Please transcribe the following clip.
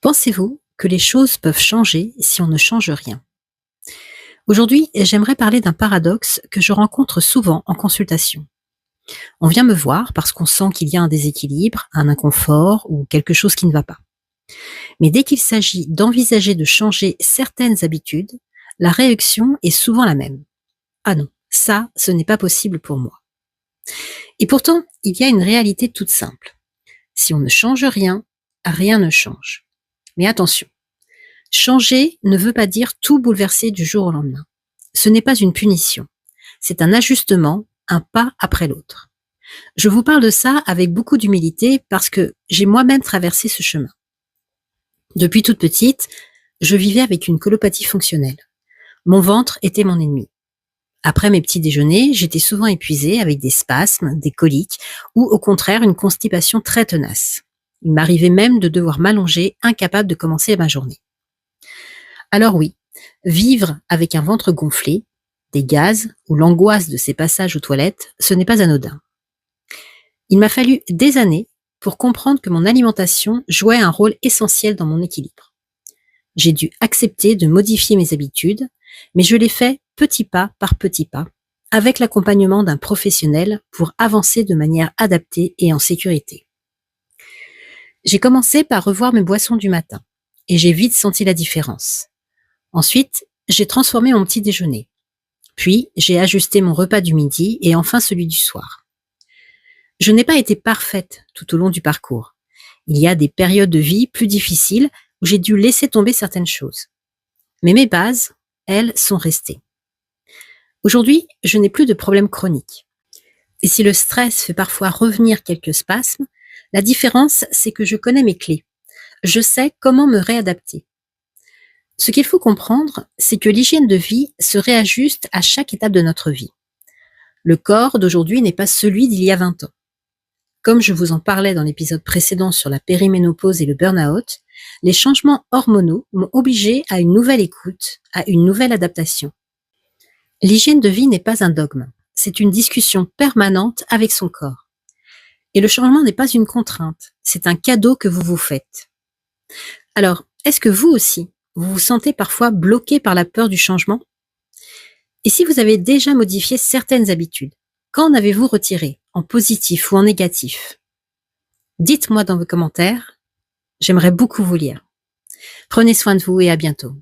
Pensez-vous que les choses peuvent changer si on ne change rien? Aujourd'hui, j'aimerais parler d'un paradoxe que je rencontre souvent en consultation. On vient me voir parce qu'on sent qu'il y a un déséquilibre, un inconfort ou quelque chose qui ne va pas. Mais dès qu'il s'agit d'envisager de changer certaines habitudes, la réaction est souvent la même. Ah non, ça, ce n'est pas possible pour moi. Et pourtant, il y a une réalité toute simple. Si on ne change rien, rien ne change. Mais attention, changer ne veut pas dire tout bouleverser du jour au lendemain. Ce n'est pas une punition, c'est un ajustement, un pas après l'autre. Je vous parle de ça avec beaucoup d'humilité parce que j'ai moi-même traversé ce chemin. Depuis toute petite, je vivais avec une colopathie fonctionnelle. Mon ventre était mon ennemi. Après mes petits déjeuners, j'étais souvent épuisée avec des spasmes, des coliques ou au contraire une constipation très tenace. Il m'arrivait même de devoir m'allonger, incapable de commencer ma journée. Alors oui, vivre avec un ventre gonflé, des gaz ou l'angoisse de ces passages aux toilettes, ce n'est pas anodin. Il m'a fallu des années pour comprendre que mon alimentation jouait un rôle essentiel dans mon équilibre. J'ai dû accepter de modifier mes habitudes, mais je l'ai fait petit pas par petit pas, avec l'accompagnement d'un professionnel pour avancer de manière adaptée et en sécurité. J'ai commencé par revoir mes boissons du matin, et j'ai vite senti la différence. Ensuite, j'ai transformé mon petit déjeuner. Puis, j'ai ajusté mon repas du midi et enfin celui du soir. Je n'ai pas été parfaite tout au long du parcours. Il y a des périodes de vie plus difficiles où j'ai dû laisser tomber certaines choses. Mais mes bases, elles, sont restées. Aujourd'hui, je n'ai plus de problèmes chroniques. Et si le stress fait parfois revenir quelques spasmes, la différence, c'est que je connais mes clés. Je sais comment me réadapter. Ce qu'il faut comprendre, c'est que l'hygiène de vie se réajuste à chaque étape de notre vie. Le corps d'aujourd'hui n'est pas celui d'il y a 20 ans. Comme je vous en parlais dans l'épisode précédent sur la périménopause et le burn-out, les changements hormonaux m'ont obligé à une nouvelle écoute, à une nouvelle adaptation. L'hygiène de vie n'est pas un dogme, c'est une discussion permanente avec son corps. Et le changement n'est pas une contrainte, c'est un cadeau que vous vous faites. Alors, est-ce que vous aussi, vous vous sentez parfois bloqué par la peur du changement? Et si vous avez déjà modifié certaines habitudes, qu'en avez-vous retiré, en positif ou en négatif? Dites-moi dans vos commentaires, j'aimerais beaucoup vous lire. Prenez soin de vous et à bientôt.